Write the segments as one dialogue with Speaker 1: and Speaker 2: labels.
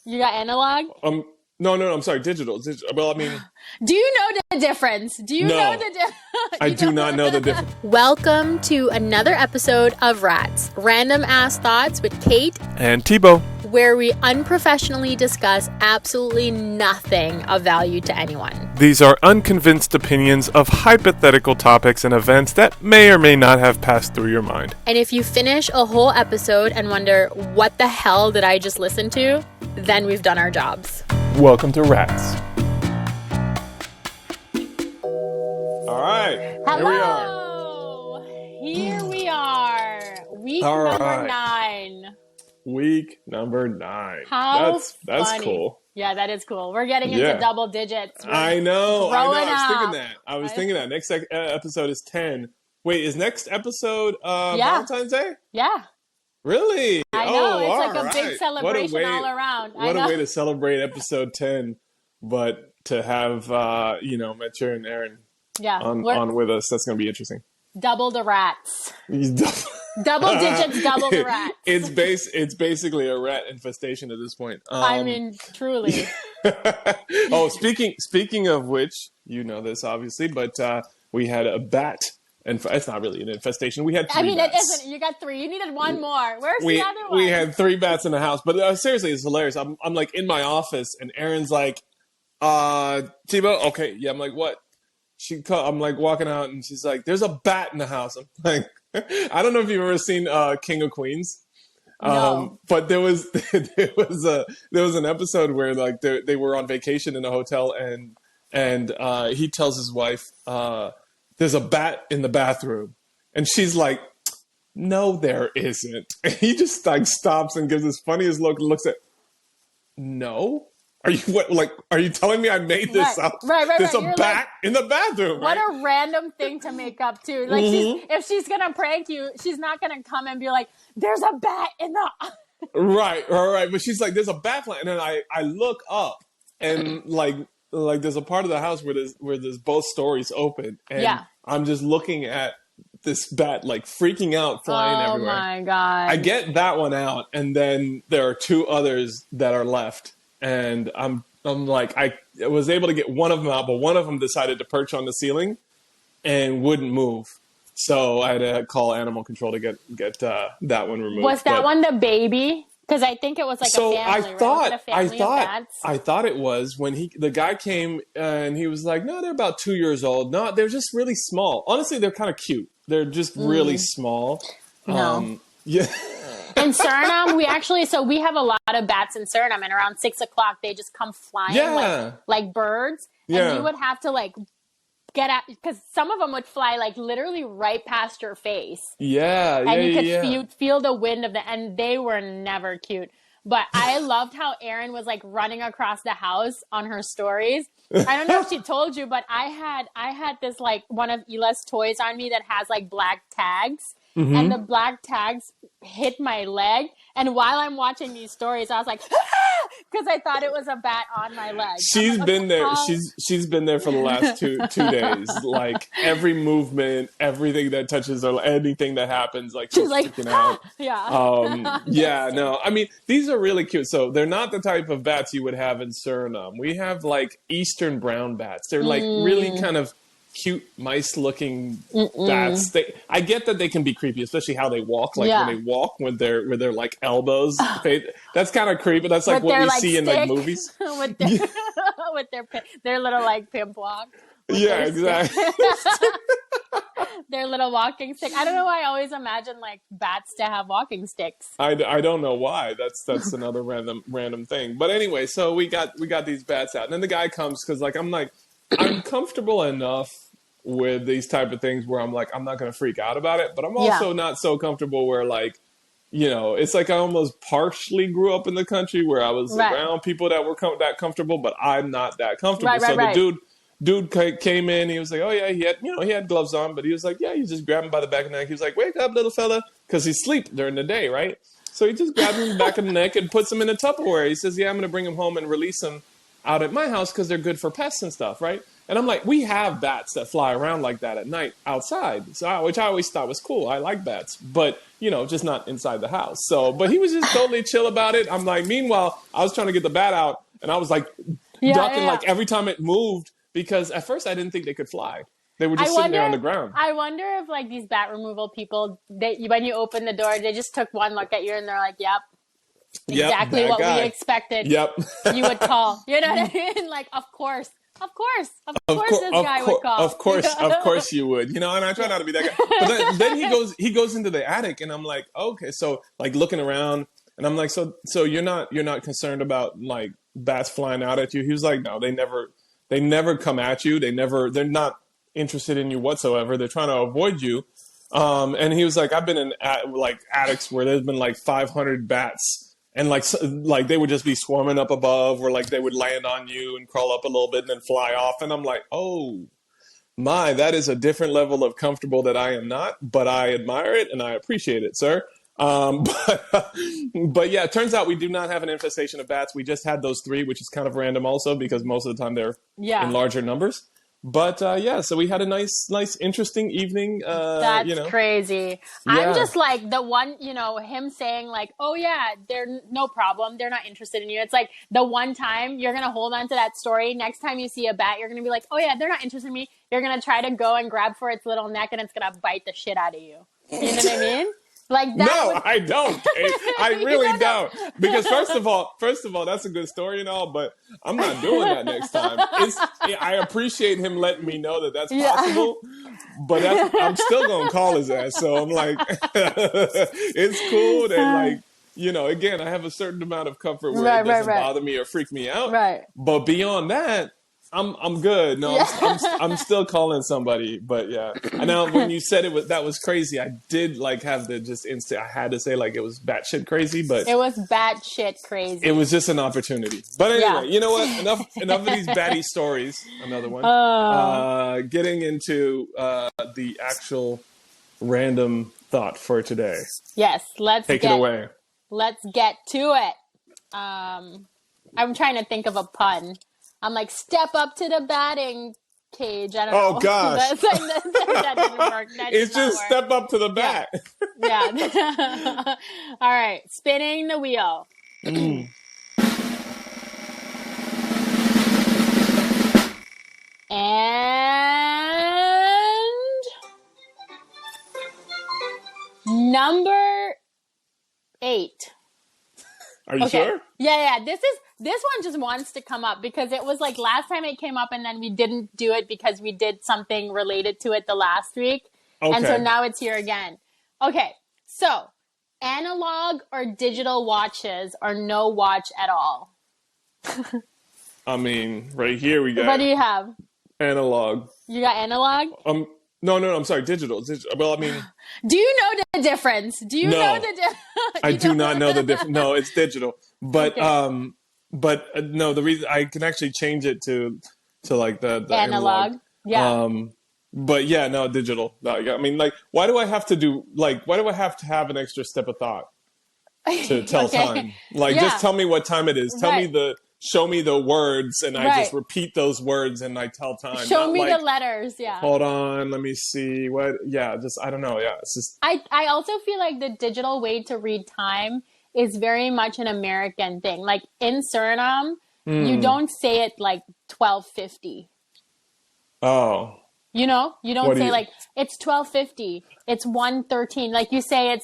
Speaker 1: You got analog?
Speaker 2: No, I'm sorry, digital. Well, I mean,
Speaker 1: Do you know the difference? Do you know the difference?
Speaker 2: I do not know the difference.
Speaker 1: Welcome to another episode of RATz, Random Ass Thoughts with Kate
Speaker 2: And Tebow.
Speaker 1: where we unprofessionally discuss absolutely nothing of value to anyone.
Speaker 2: These are unconvinced opinions of hypothetical topics and events that may or may not have passed through your mind.
Speaker 1: And if you finish a whole episode and wonder, what the hell did I just listen to? Then we've done our jobs.
Speaker 2: Welcome to RATz. All right.
Speaker 1: Hello. Here we are. Week number 9.
Speaker 2: Week number 9.
Speaker 1: How
Speaker 2: that's
Speaker 1: funny.
Speaker 2: Cool.
Speaker 1: Yeah, that is cool. We're getting into double digits.
Speaker 2: I know.
Speaker 1: Growing
Speaker 2: I was thinking that. Next episode is 10. Wait, is next episode Valentine's Day?
Speaker 1: Yeah.
Speaker 2: Really?
Speaker 1: I know. It's like a
Speaker 2: right.
Speaker 1: big celebration all around.
Speaker 2: What a way to celebrate episode 10, but to have, Metcher and Aaron on with us. That's going to be interesting.
Speaker 1: Double the rats. Double digits, double the rats.
Speaker 2: It's basically a rat infestation at this point.
Speaker 1: I mean, truly.
Speaker 2: Speaking of which, you know this obviously, but we had a bat. And it's not really an infestation. We had 3 bats.
Speaker 1: It isn't. You got 3. You needed one more. Where's the other one?
Speaker 2: We had 3 bats in the house. But seriously, it's hilarious. I'm like in my office, and Aaron's like, Tebow, okay. Yeah, I'm like, what? I'm like walking out, and she's like, there's a bat in the house. I'm like, I don't know if you've ever seen King of Queens.
Speaker 1: No.
Speaker 2: But there was an episode where like they were on vacation in a hotel, and he tells his wife, there's a bat in the bathroom. And she's like, no, there isn't. And he just like stops and gives his funniest look and looks at, no? Are you telling me I made this up?
Speaker 1: Right.
Speaker 2: There's a
Speaker 1: You're
Speaker 2: bat in the bathroom.
Speaker 1: What
Speaker 2: right?
Speaker 1: a random thing to make up too. Like if she's going to prank you, she's not going to come and be like, there's a bat in the...
Speaker 2: Right. But she's like, there's a bat flying. And then I look up and like there's a part of the house where there's both stories open. And I'm just looking at this bat like freaking out, flying everywhere.
Speaker 1: Oh my God.
Speaker 2: I get that one out, and then there are 2 others that are left. And I'm like, I was able to get one of them out, but one of them decided to perch on the ceiling and wouldn't move. So I had to call animal control to get that one removed.
Speaker 1: Was that one the baby? Because I think it was like a family,
Speaker 2: I thought it was when the guy came and he was like, no, they're about 2 years old. No, they're just really small. Honestly, they're kind of cute. They're just really small.
Speaker 1: No.
Speaker 2: Yeah.
Speaker 1: In Suriname, we have a lot of bats in Suriname, and around 6 o'clock, they just come flying like birds. And you would have to like get out, because some of them would fly like literally right past your face. And you could feel the wind and they were never cute. But I loved how Erin was like running across the house on her stories. I don't know if she told you, but I had this like one of Ila's toys on me that has like black tags. Mm-hmm. And the black tags hit my leg. And while I'm watching these stories, I was like, because I thought it was a bat on my leg.
Speaker 2: She's been there. She's been there for the last two days. Like every movement, everything that touches her, anything that happens, like she's like freaking out. No. I mean, these are really cute. So they're not the type of bats you would have in Suriname. We have like Eastern brown bats. They're like really kind of cute mice looking bats. I get that they can be creepy, especially how they walk. Like when they walk with their like elbows. That's kind of creepy. That's like what we see in like movies.
Speaker 1: with their little like pimp walk.
Speaker 2: Yeah, exactly.
Speaker 1: Their little walking stick. I don't know why I always imagine like bats to have walking sticks.
Speaker 2: I don't know why. That's another random thing. But anyway, so we got these bats out, and then the guy comes because like I'm comfortable enough with these type of things where I'm like, I'm not going to freak out about it, but I'm also not so comfortable where like, it's like I almost partially grew up in the country where I was around people that were that comfortable, but I'm not that comfortable. The dude came in, he was like, oh yeah, he had gloves on, but he was like, yeah, you just grab him by the back of the neck. He was like, wake up, little fella, because he sleep during the day, right? So he just grabbed him in the back of the neck and puts him in a Tupperware. He says, yeah, I'm going to bring him home and release him out at my house because they're good for pests and stuff, right? And I'm like, we have bats that fly around like that at night outside, so which I always thought was cool. I like bats, but just not inside the house. So, but he was just totally chill about it. I'm like, meanwhile, I was trying to get the bat out, and I was like ducking like every time it moved, because at first I didn't think they could fly. They were just sitting there on the ground.
Speaker 1: I wonder if like these bat removal people, when you open the door, they just took one look at you and they're like, yep. Exactly what we expected.
Speaker 2: Yep.
Speaker 1: You would call. You know what I mean? Like, of course this guy would call.
Speaker 2: Of course you would. And I try not to be that guy. But then he goes into the attic, and I'm like, okay, so like looking around, and I'm like, so you're not concerned about like bats flying out at you? He was like, no, they never come at you. They're not interested in you whatsoever. They're trying to avoid you. And he was like, I've been in attics where there's been like 500 bats. And like they would just be swarming up above, or like they would land on you and crawl up a little bit and then fly off. And I'm like, oh my, that is a different level of comfortable that I am not, but I admire it and I appreciate it, sir. But yeah, it turns out we do not have an infestation of bats. We just had those 3, which is kind of random also, because most of the time they're in larger numbers. But so we had a nice, interesting evening.
Speaker 1: That's crazy. Yeah. I'm just like the one, him saying like, oh yeah, they're no problem. They're not interested in you. It's like the one time you're going to hold on to that story. Next time you see a bat, you're going to be like, oh yeah, they're not interested in me. You're going to try to go and grab for its little neck, and it's going to bite the shit out of you. You know what I mean? Like that.
Speaker 2: No, I don't. I really don't. Because first of all, that's a good story and all, but I'm not doing that next time. I appreciate him letting me know that that's possible, but I'm still gonna call his ass. So I'm like, it's cool that again, I have a certain amount of comfort where it doesn't bother me or freak me out.
Speaker 1: Right.
Speaker 2: But beyond that, I'm good. No, I'm still calling somebody. But yeah. And now when you said that was crazy, I did have the just instant. I had to say it was batshit crazy, but
Speaker 1: it was batshit crazy.
Speaker 2: It was just an opportunity. But anyway, you know what? Enough of these batty stories. Another one. Getting into the actual random thought for today.
Speaker 1: Yes,
Speaker 2: take it away.
Speaker 1: Let's get to it. I'm trying to think of a pun. I'm like, step up to the batting cage. I don't know.
Speaker 2: Oh, gosh.
Speaker 1: that didn't work.
Speaker 2: It's just step up to the bat.
Speaker 1: Yeah. All right. Spinning the wheel. And number 8.
Speaker 2: Are you sure?
Speaker 1: Yeah. This one just wants to come up because it was like last time it came up and then we didn't do it because we did something related to it the last week. Okay. And so now it's here again. Okay. So analog or digital watches or no watch at all?
Speaker 2: I mean, right here we got.
Speaker 1: What do you have?
Speaker 2: Analog.
Speaker 1: You got analog?
Speaker 2: No, I'm sorry, digital. Well, I mean.
Speaker 1: Do you know the difference? Do you know the difference?
Speaker 2: I do not know the difference. No, it's digital. But, okay. No, the reason I can actually change it to like the
Speaker 1: analog. Yeah.
Speaker 2: But yeah, no, digital. No, I mean, why do I have to have an extra step of thought to tell time? Just tell me what time it is. Show me the words, and I just repeat those words, and I tell time.
Speaker 1: Show me the letters, yeah.
Speaker 2: Hold on, let me see. I don't know, yeah. It's just...
Speaker 1: I also feel like the digital way to read time is very much an American thing. Like, in Suriname, you don't say it 12:50.
Speaker 2: Oh.
Speaker 1: You don't say it's 12:50, it's 1:13. Like, you say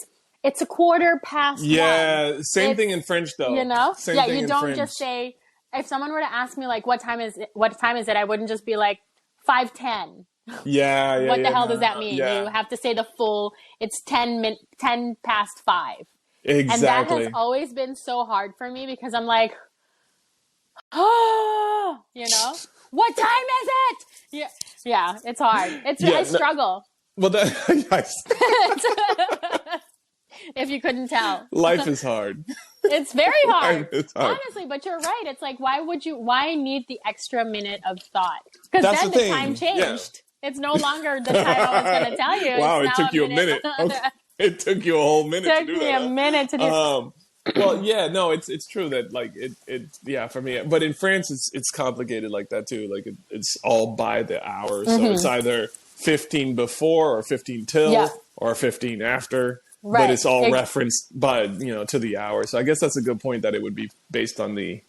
Speaker 1: it's a quarter past 1.
Speaker 2: Same thing in French, though.
Speaker 1: Same thing you don't French. Just say... If someone were to ask me what time is it, I wouldn't just be like 5:10.
Speaker 2: Yeah.
Speaker 1: What the hell does that mean? Yeah. You have to say the full. It's 10 past 5.
Speaker 2: Exactly.
Speaker 1: And that has always been so hard for me because I'm like, what time is it? Yeah, it's hard. I struggle.
Speaker 2: Well,
Speaker 1: if you couldn't tell,
Speaker 2: life is hard.
Speaker 1: It's very hard. Honestly, but you're right. It's like, why need the extra minute of thought? Because then the time changed. Yeah. It's no longer the time I was going to tell you.
Speaker 2: Wow, it took you a minute. It took you a whole minute to do that.
Speaker 1: It took me a minute to do that.
Speaker 2: Well, yeah, no, it's true that like yeah, for me, but in France it's complicated like that too. Like it's all by the hour, so it's either 15 before or 15
Speaker 1: Yeah.
Speaker 2: till or 15 after, but
Speaker 1: Right.
Speaker 2: it's all referenced by to the hour. So I guess that's a good point that it would be based on the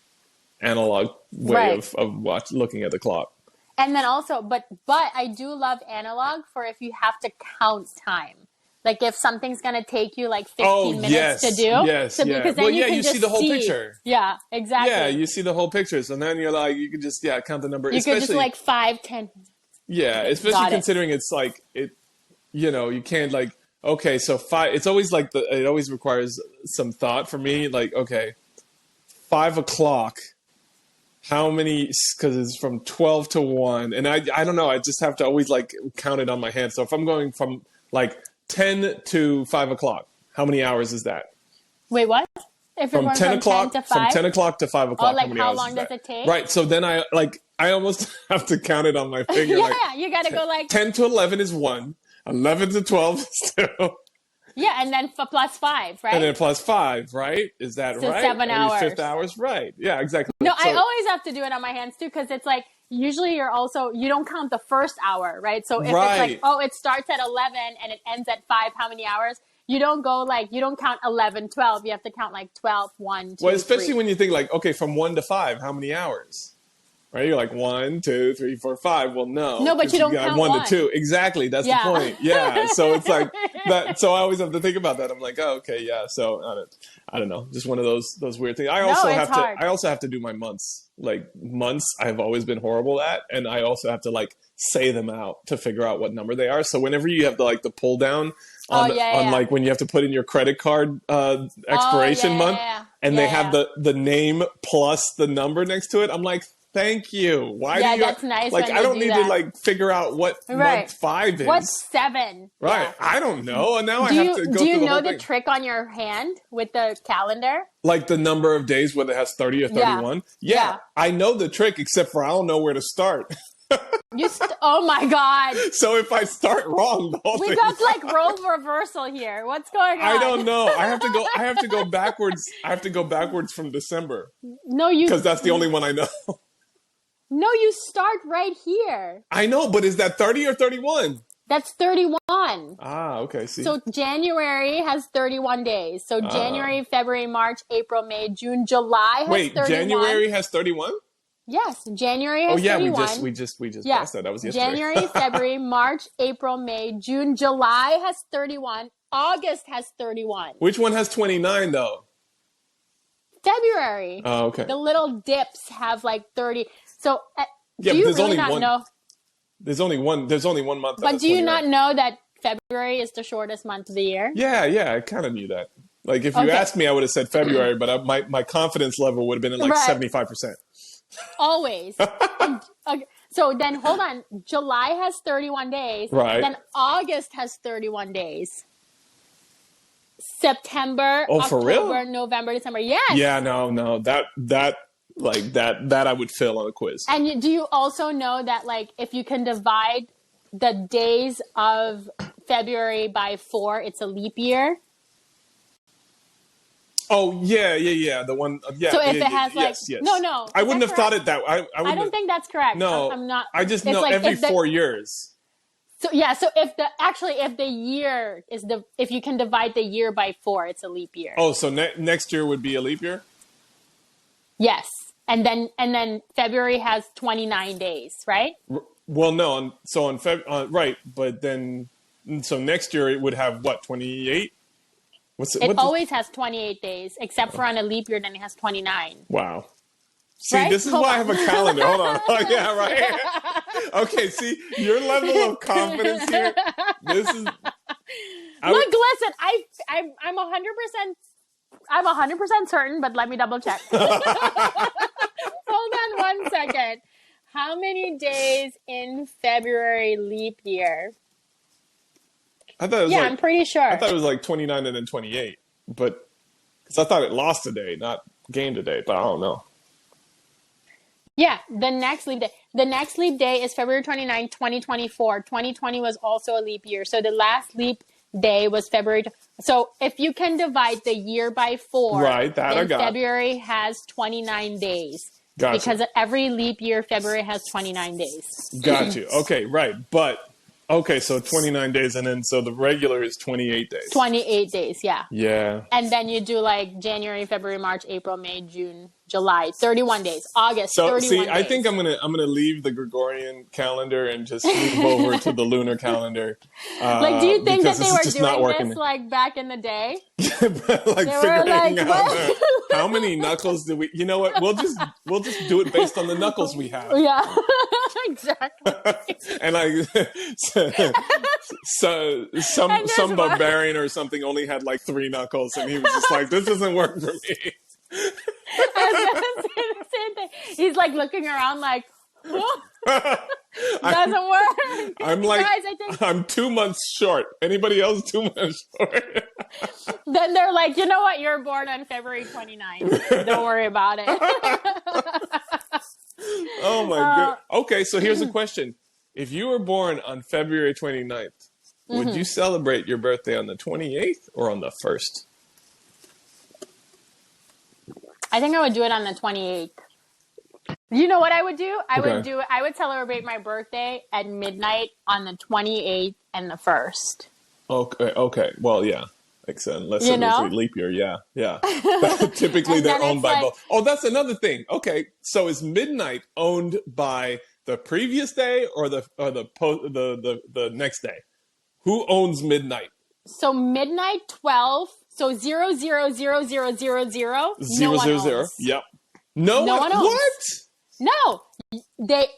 Speaker 2: analog way of looking at the clock.
Speaker 1: And then also, but I do love analog for if you have to count time. Like if something's going to take you like 15 minutes to do.
Speaker 2: Yes,
Speaker 1: so,
Speaker 2: yeah.
Speaker 1: Because then you
Speaker 2: see the whole picture.
Speaker 1: Yeah, exactly.
Speaker 2: Yeah, you see the whole picture. So then you're like, you can just, count the number.
Speaker 1: You could just like 5, 10.
Speaker 2: Yeah, especially considering it's like, you can't like, okay, so 5, it's always like, it always requires some thought for me. Like, okay, 5 o'clock. How many, because it's from 12 to 1. And I don't know, I just have to always like count it on my hand. So if I'm going from like 10 to 5 o'clock, how many hours is that?
Speaker 1: Wait, what? If you're
Speaker 2: from
Speaker 1: going
Speaker 2: 10 o'clock
Speaker 1: to 5?
Speaker 2: From 10 o'clock to 5 o'clock,
Speaker 1: like how long does it take?
Speaker 2: Right, so then I almost have to count it on my finger.
Speaker 1: Yeah,
Speaker 2: like,
Speaker 1: you got to go like
Speaker 2: 10 to 11 is 1, 11 to 12 is 2.
Speaker 1: Yeah, and then plus 5, right?
Speaker 2: And then plus 5, right? Is that
Speaker 1: so
Speaker 2: right?
Speaker 1: 7 hours.
Speaker 2: 5 hours, right? Yeah, exactly.
Speaker 1: No, I always have to do it on my hands too, because it's like usually you don't count the first hour, right? So if it's like, it starts at 11 and it ends at 5, how many hours? You don't go like, you don't count 11, 12. You have to count like 12, 1, 2,
Speaker 2: Well, especially
Speaker 1: 3.
Speaker 2: when you think like, okay, from 1 to 5, how many hours? Right? You're like 1, 2, 3, 4, 5. Well, no.
Speaker 1: No, but you don't count
Speaker 2: 1 to 2. Exactly. That's the point. Yeah. So it's like that. So I always have to think about that. I'm like, oh, okay, yeah. So I don't know. Just one of those weird things. I also have to do my months. Like months, I've always been horrible at, and I also have to like say them out to figure out what number they are. So whenever you have the pull down on like when you have to put in your credit card expiration month, and they have the name plus the number next to it, I'm like, thank you. Why do you?
Speaker 1: That's nice.
Speaker 2: Like, I don't need to like figure out what month 5 is.
Speaker 1: What's 7?
Speaker 2: Right.
Speaker 1: Yeah.
Speaker 2: I don't know. And now I have to go through the whole thing.
Speaker 1: Do you know the trick on your hand with the calendar?
Speaker 2: Like the number of days, whether it has 30 or 31? Yeah. I know the trick, except for I don't know where to start.
Speaker 1: Oh my God.
Speaker 2: So if I start wrong, the whole
Speaker 1: we
Speaker 2: thing
Speaker 1: got like role reversal here. What's going on?
Speaker 2: I don't know. I have to go backwards. I have to go backwards from December.
Speaker 1: No, because
Speaker 2: that's the only one I know.
Speaker 1: No, you start right here.
Speaker 2: I know, but is that 30 or 31?
Speaker 1: That's 31.
Speaker 2: Ah, okay. See.
Speaker 1: So January has 31 days. So January, February, March, April, May, June, July has 31. Wait,
Speaker 2: January has 31?
Speaker 1: Yes, January has 31.
Speaker 2: we just passed that. That was yesterday.
Speaker 1: January, February, March, April, May, June, July has 31. August has 31.
Speaker 2: Which one has 29 though?
Speaker 1: February.
Speaker 2: Oh, okay.
Speaker 1: The little dips have like 30. So
Speaker 2: do
Speaker 1: you really not know?
Speaker 2: There's only one month.
Speaker 1: But do you not know that February is the shortest month of the year?
Speaker 2: Yeah, I kind of knew that. Like if you asked me, I would have said February, but my confidence level would have been at like 75%.
Speaker 1: Always. Okay. So then hold on. July has 31 days.
Speaker 2: Right.
Speaker 1: Then August has 31 days. September, October,
Speaker 2: for real?
Speaker 1: November, December. Yes.
Speaker 2: Yeah, no. That I would fail on a quiz.
Speaker 1: And do you also know that like if you can divide the days of February by 4, it's a leap year?
Speaker 2: Oh yeah. The one,
Speaker 1: So if it has like
Speaker 2: yes.
Speaker 1: No,
Speaker 2: I wouldn't have thought it that way.
Speaker 1: I don't think that's correct.
Speaker 2: No,
Speaker 1: I'm not.
Speaker 2: I just know like every 4 years.
Speaker 1: So yeah, so if the year is if you can divide the year by 4, it's a leap year.
Speaker 2: Oh, so next year would be a leap year?
Speaker 1: Yes, and then February has 29 days, right?
Speaker 2: Well, no, so on right, but then so next year it would have what 28?
Speaker 1: It always has 28 days, except for on a leap year, then it has 29.
Speaker 2: Wow. See,
Speaker 1: right?
Speaker 2: This is why I have a calendar. Hold on. Yeah, right. Okay, see, your level of confidence here. This is.
Speaker 1: Listen, I'm 100%. I'm 100% certain, but let me double check. Hold on 1 second. How many days in February leap year?
Speaker 2: I thought it was
Speaker 1: I'm pretty sure.
Speaker 2: I thought it was like 29 and then 28, but because I thought it lost a day, not gained a day, but I don't know.
Speaker 1: Yeah, the next leap day. The next leap day is February 29, 2024. 2020 was also a leap year. So the last leap day was February. So if you can divide the year by 4,
Speaker 2: right, that
Speaker 1: then
Speaker 2: I got.
Speaker 1: February has 29 days.
Speaker 2: Gotcha.
Speaker 1: Because every leap year, February has 29 days.
Speaker 2: Got you. Okay, right. But, okay, so 29 days, and then so the regular is 28 days.
Speaker 1: 28 days, yeah.
Speaker 2: Yeah.
Speaker 1: And then you do like January, February, March, April, May, June, July, 31 days. August,
Speaker 2: so,
Speaker 1: 31
Speaker 2: see,
Speaker 1: days.
Speaker 2: I think I'm gonna leave the Gregorian calendar and just move over to the lunar calendar.
Speaker 1: Like, do you think that they were doing this
Speaker 2: like
Speaker 1: like back in the day?
Speaker 2: like figuring out how many knuckles do we? You know what? We'll just do it based on the knuckles we have.
Speaker 1: Yeah, exactly.
Speaker 2: And like, so some barbarian or something only had like 3 knuckles, and he was just like, "This doesn't work for me."
Speaker 1: Same thing. He's like looking around like, doesn't work.
Speaker 2: I'm like,
Speaker 1: guys, I think
Speaker 2: I'm 2 months short. Anybody else 2 months short?
Speaker 1: Then they're like, you know what? You're born on February 29th. Don't worry about it.
Speaker 2: Oh my god. Okay, so here's a question. If you were born on February 29th, would you celebrate your birthday on the 28th or on the 1st?
Speaker 1: I think I would do it on the 28th. You know what I would do? I would celebrate my birthday at midnight on the 28th and the 1st.
Speaker 2: Okay. Well, yeah. Unless
Speaker 1: You
Speaker 2: it was
Speaker 1: know?
Speaker 2: a leap year, yeah. Typically, they're owned by both. Oh, that's another thing. Okay, so is midnight owned by the previous day or the next day? Who owns midnight?
Speaker 1: So midnight 12. So 0000000. No one owns.
Speaker 2: Yep. No one owns. What?
Speaker 1: No,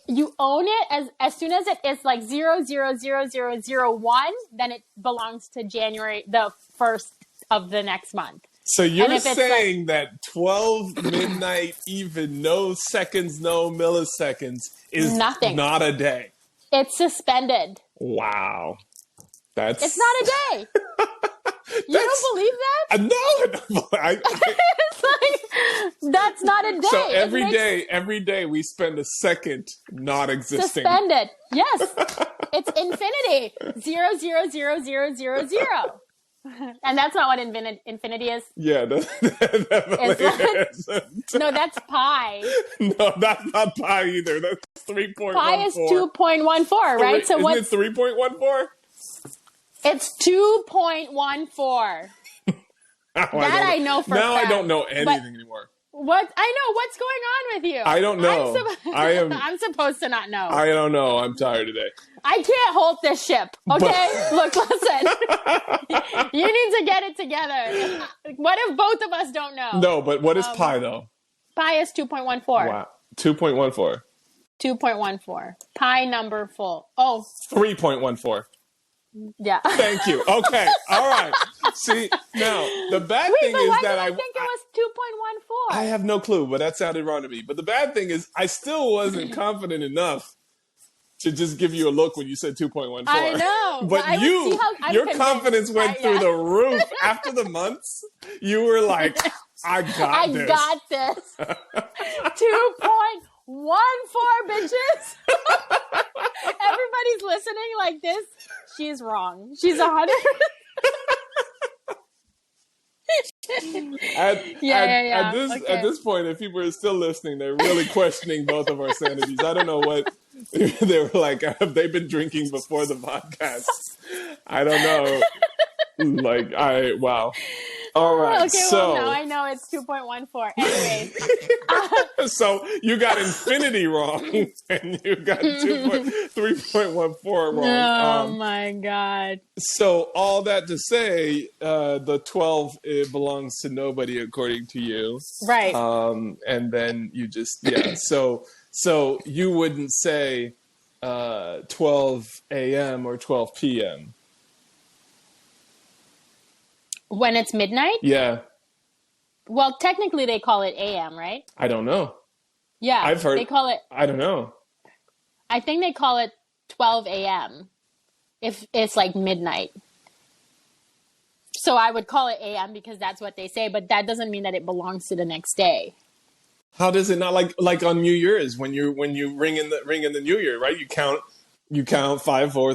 Speaker 1: you own it as soon as it is like 0000001. Then it belongs to January the 1st of the next month.
Speaker 2: So you're saying that 12 midnight, even no seconds, no milliseconds is
Speaker 1: nothing.
Speaker 2: Not a day.
Speaker 1: It's suspended.
Speaker 2: Wow,
Speaker 1: it's not a day. You don't believe that?
Speaker 2: No,
Speaker 1: It's like, that's not a day.
Speaker 2: So every day we spend a second not existing.
Speaker 1: Suspended. Yes. It's infinity. 0000000. And that's not what infinity is.
Speaker 2: Yeah, definitely is.
Speaker 1: No, that's pi.
Speaker 2: No, that's not pi either. That's 3.14.
Speaker 1: Pi is 2.14, right? So
Speaker 2: isn't it 3.14?
Speaker 1: It's 2.14. I know for
Speaker 2: now
Speaker 1: fact.
Speaker 2: I don't know anything anymore.
Speaker 1: What I know what's going on with you?
Speaker 2: I don't know.
Speaker 1: I'm supposed to not know.
Speaker 2: I don't know. I'm tired today.
Speaker 1: I can't hold this ship. Okay, look, listen. You need to get it together. What if both of us don't know?
Speaker 2: No, but what is pi though?
Speaker 1: Pi is 2.14.
Speaker 2: Wow, 2.14.
Speaker 1: 2.14. Pi number full. Oh.
Speaker 2: 3.14.
Speaker 1: Yeah.
Speaker 2: Thank you. Okay. All right. See, now, the bad thing is that
Speaker 1: I think it was 2.14.
Speaker 2: I have no clue, but that sounded wrong to me. But the bad thing is I still wasn't confident enough to just give you a look when you said 2.14.
Speaker 1: I know.
Speaker 2: But your confidence went through the roof. After the months, you were like, I got this.
Speaker 1: 2.14, bitches. Everybody's listening like this. She's wrong. She's 100.
Speaker 2: At this point, if people are still listening, they're really questioning both of our sanities. I don't know what they were like. Have they been drinking before the podcast? I don't know. Wow. All right. Okay,
Speaker 1: well, now I know it's 2.14. Anyway.
Speaker 2: So you got infinity wrong, and you got 3.14 wrong.
Speaker 1: Oh, my God.
Speaker 2: So all that to say, the 12 belongs to nobody, according to you.
Speaker 1: Right.
Speaker 2: And then you just, So you wouldn't say 12 a.m. or 12 p.m.
Speaker 1: When it's midnight?
Speaker 2: Yeah.
Speaker 1: Well, technically they call it AM, right?
Speaker 2: I don't know.
Speaker 1: Yeah.
Speaker 2: I've heard.
Speaker 1: They call it.
Speaker 2: I don't know.
Speaker 1: I think they call it 12 a.m. if it's like midnight. So I would call it AM because that's what they say, but that doesn't mean that it belongs to the next day.
Speaker 2: How does it not like on New Year's when you ring in the New Year, right? You count 5, 4,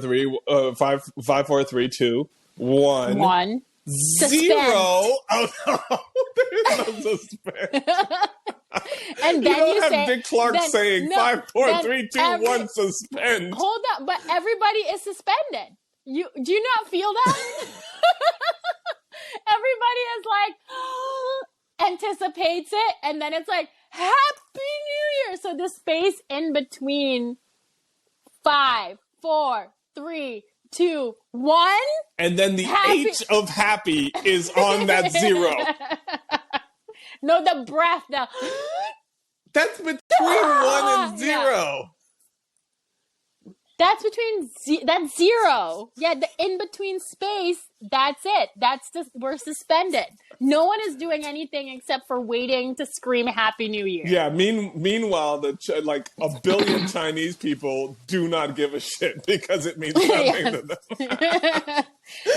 Speaker 2: 3, 2. 1.
Speaker 1: 1.
Speaker 2: 0. Oh no, there's no suspense.
Speaker 1: And then
Speaker 2: you don't have Dick Clark saying 5, 4, 3, 2, 1, suspend.
Speaker 1: Hold up, but everybody is suspended. Do you not feel that? Everybody is like anticipates it, and then it's like Happy New Year. So the space in between 5, 4, 3, 2, 1.
Speaker 2: And then the H of happy is on that 0.
Speaker 1: No, the breath.
Speaker 2: That's between 1 and 0.
Speaker 1: Yeah. That's that's 0. Yeah, the in-between space, that's it. We're suspended. No one is doing anything except for waiting to scream Happy New Year.
Speaker 2: Yeah, meanwhile, like a billion Chinese people do not give a shit because it means nothing to them.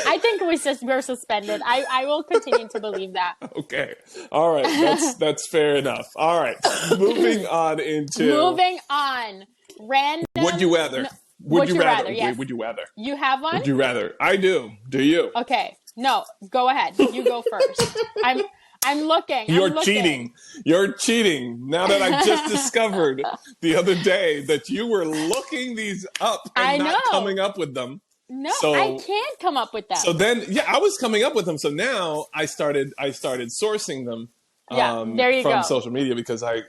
Speaker 1: I think we're suspended. I will continue to believe that.
Speaker 2: Okay. All right. That's fair enough. All right. Moving on. Random. Would you rather?
Speaker 1: No,
Speaker 2: would you rather?
Speaker 1: Yes.
Speaker 2: Would you rather?
Speaker 1: You have one?
Speaker 2: Would you rather? I do. Do you?
Speaker 1: Okay. No, go ahead. You go first. I'm looking.
Speaker 2: You're cheating. You're cheating. Now that I just discovered the other day that you were looking these up and not coming up with them.
Speaker 1: No, I can't come up with them.
Speaker 2: So then, I was coming up with them. So now I started sourcing them.
Speaker 1: There you
Speaker 2: from
Speaker 1: go.
Speaker 2: social media because I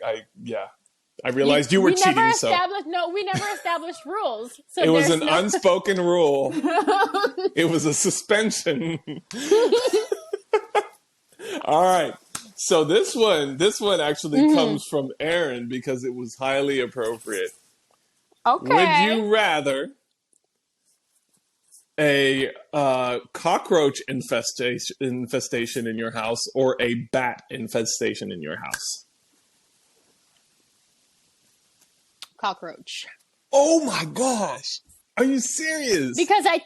Speaker 2: realized you were cheating.
Speaker 1: We never established rules. So
Speaker 2: it was an unspoken rule. It was a suspension. All right. So this one actually comes from Aaron because it was highly appropriate.
Speaker 1: Okay.
Speaker 2: Would you rather a cockroach infestation in your house or a bat infestation in your house?
Speaker 1: Cockroach.
Speaker 2: Oh my gosh. Are you serious?
Speaker 1: Because I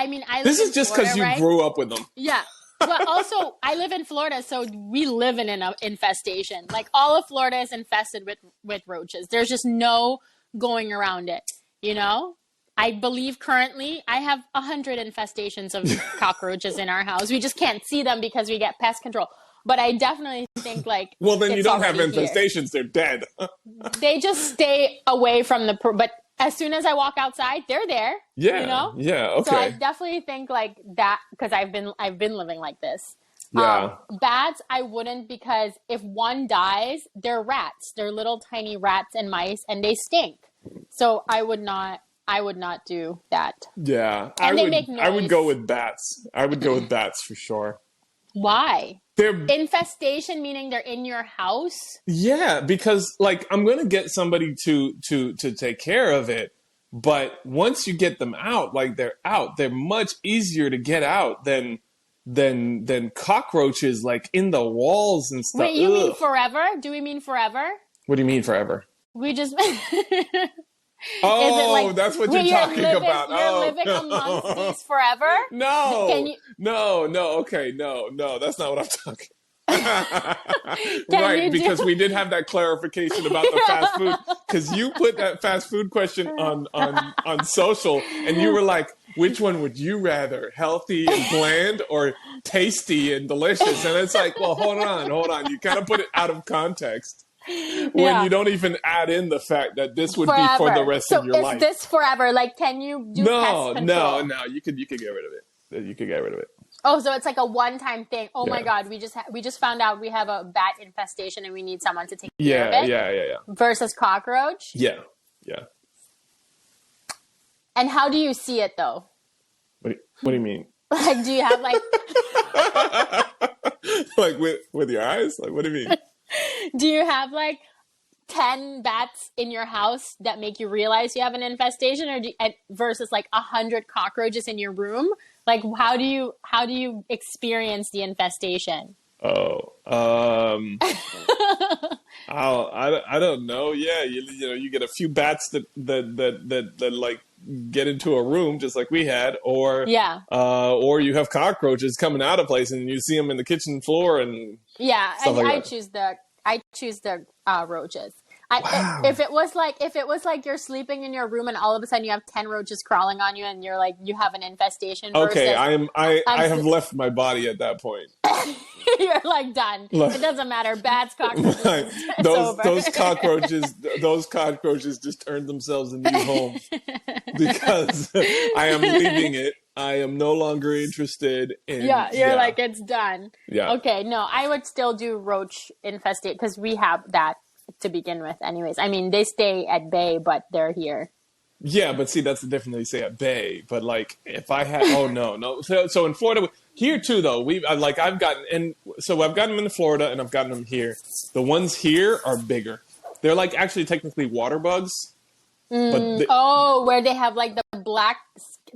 Speaker 1: live
Speaker 2: This is just because you grew up with them.
Speaker 1: Yeah. But also, I live in Florida, so we live in an infestation. Like, all of Florida is infested with roaches. There's just no going around it, you know? I believe currently I have 100 infestations of cockroaches in our house. We just can't see them because we get pest control. But I definitely think, like,
Speaker 2: well, then you don't have infestations. They're dead.
Speaker 1: They just stay away from but as soon as I walk outside, they're there.
Speaker 2: Yeah.
Speaker 1: You know?
Speaker 2: Yeah. Okay.
Speaker 1: So I definitely think like that because I've been living like this.
Speaker 2: Yeah.
Speaker 1: Bats, I wouldn't, because if one dies, they're rats. They're little tiny rats and mice, and they stink. So I would not do that.
Speaker 2: Yeah.
Speaker 1: And they make noise.
Speaker 2: I would go with bats. I would go with bats for sure.
Speaker 1: Why?
Speaker 2: They're
Speaker 1: infestation, meaning they're in your house?
Speaker 2: Yeah, because like I'm gonna get somebody to take care of it, but once you get them out, like they're out, they're much easier to get out than cockroaches like in the walls and stuff.
Speaker 1: Wait, you mean forever? Do we mean forever?
Speaker 2: What do you mean forever?
Speaker 1: We just
Speaker 2: Oh, that's what you're talking about.
Speaker 1: You're living amongst these forever?
Speaker 2: No. Okay, no, that's not what I'm talking. Right, because we did have that clarification about the fast food. Because you put that fast food question on social, and you were like, "Which one would you rather, healthy and bland, or tasty and delicious?" And it's like, well, hold on. You kind of put it out of context. When you don't even add in the fact that this would be for the rest of your life.
Speaker 1: So is this forever? Like, can you do pest control?
Speaker 2: No. You could get rid of it. You could get rid of it.
Speaker 1: Oh, so it's like a one-time thing. Oh my God, we just found out we have a bat infestation and we need someone to take care of it. Yeah. Versus cockroach.
Speaker 2: Yeah.
Speaker 1: And how do you see it though?
Speaker 2: What do you mean?
Speaker 1: Like, do you have like
Speaker 2: like with your eyes? Like, what do you mean?
Speaker 1: Do you have like 10 bats in your house that make you realize you have an infestation, or versus like 100 cockroaches in your room? Like, how do you experience the infestation?
Speaker 2: Oh, I don't know. Yeah, you get a few bats that like get into a room just like we had, or you have cockroaches coming out of place and you see them in the kitchen floor and
Speaker 1: I
Speaker 2: choose
Speaker 1: the roaches.
Speaker 2: Wow.
Speaker 1: If it was like you're sleeping in your room and all of a sudden you have 10 roaches crawling on you and you're like, you have an infestation.
Speaker 2: Okay,
Speaker 1: versus,
Speaker 2: I have left my body at that point.
Speaker 1: You're like done. It doesn't matter. Bats, cockroaches.
Speaker 2: Like, those cockroaches just turned themselves a new home because I am leaving it. I am no longer interested in.
Speaker 1: Yeah, you're like, it's done.
Speaker 2: Yeah.
Speaker 1: Okay, no, I would still do roach infestation because we have that to begin with, anyways. I mean, they stay at bay, but they're here.
Speaker 2: Yeah, but see, that's the difference. They say at bay, but like if I had, no. So in Florida, here too though, I've gotten them in Florida and I've gotten them here. The ones here are bigger. They're like actually technically water bugs.
Speaker 1: Where they have like the black.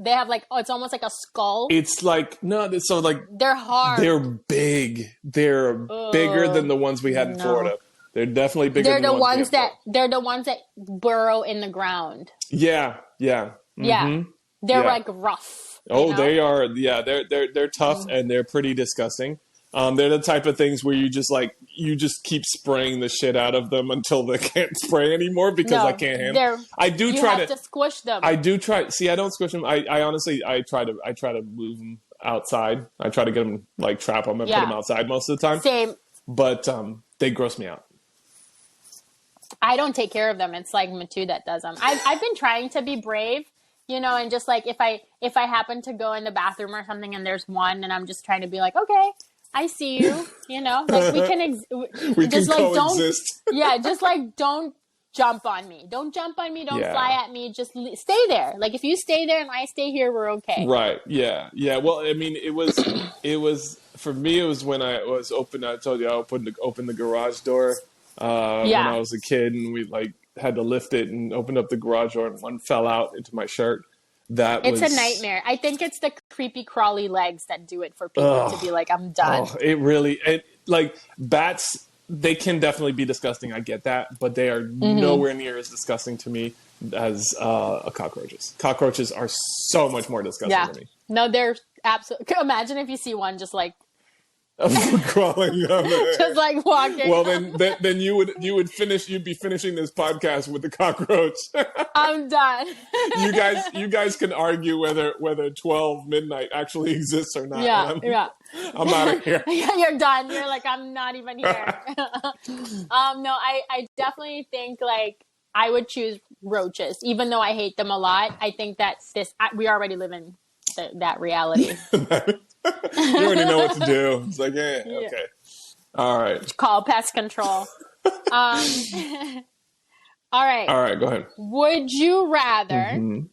Speaker 1: They have like, it's almost like a skull.
Speaker 2: It's like, no, so like...
Speaker 1: They're hard.
Speaker 2: They're big. They're bigger than the ones we had in Florida. They're definitely bigger than the ones
Speaker 1: They're the ones that burrow in the ground.
Speaker 2: Yeah. Mm-hmm.
Speaker 1: Yeah. They're like rough.
Speaker 2: Oh, they are. Yeah, they're tough and they're pretty disgusting. They're the type of things where you just keep spraying the shit out of them until they can't spray anymore because I can't handle. You have to squish them. I do try. See, I don't squish them. I honestly try to move them outside. I try to get them trap them and put them outside most of the time.
Speaker 1: Same.
Speaker 2: But they gross me out.
Speaker 1: I don't take care of them. It's like Matu that does them. I've been trying to be brave, and just like if I happen to go in the bathroom or something and there's one and I'm just trying to be like, okay, I see you, like we can
Speaker 2: just like coexist.
Speaker 1: just like don't jump on me. Don't jump on me. Don't fly at me. Just stay there. Like if you stay there and I stay here, we're okay.
Speaker 2: Right. Yeah. Yeah. Well, I mean, it was for me. It was when I was open. I told you I opened the garage door when I was a kid, and we had to lift it and opened up the garage door, and one fell out into my shirt. It's a nightmare. I think it's the creepy crawly legs that do it for people to be like, I'm done. Bats, they can definitely be disgusting. I get that, but they are nowhere near as disgusting to me as cockroaches. Cockroaches are so much more disgusting to me.
Speaker 1: No, they're absolutely. Imagine if you see one just like
Speaker 2: crawling up
Speaker 1: just like walking.
Speaker 2: Well, then you'd be finishing this podcast with the cockroach.
Speaker 1: I'm done.
Speaker 2: You guys can argue whether 12 midnight actually exists or not. I'm out of here.
Speaker 1: You're done. You're like, I'm not even here. No, I definitely think I would choose roaches, even though I hate them a lot. I think that we already live in that reality.
Speaker 2: You already know what to do. It's like, okay. All right.
Speaker 1: Call pest control. All right.
Speaker 2: All right, go ahead.
Speaker 1: Would you rather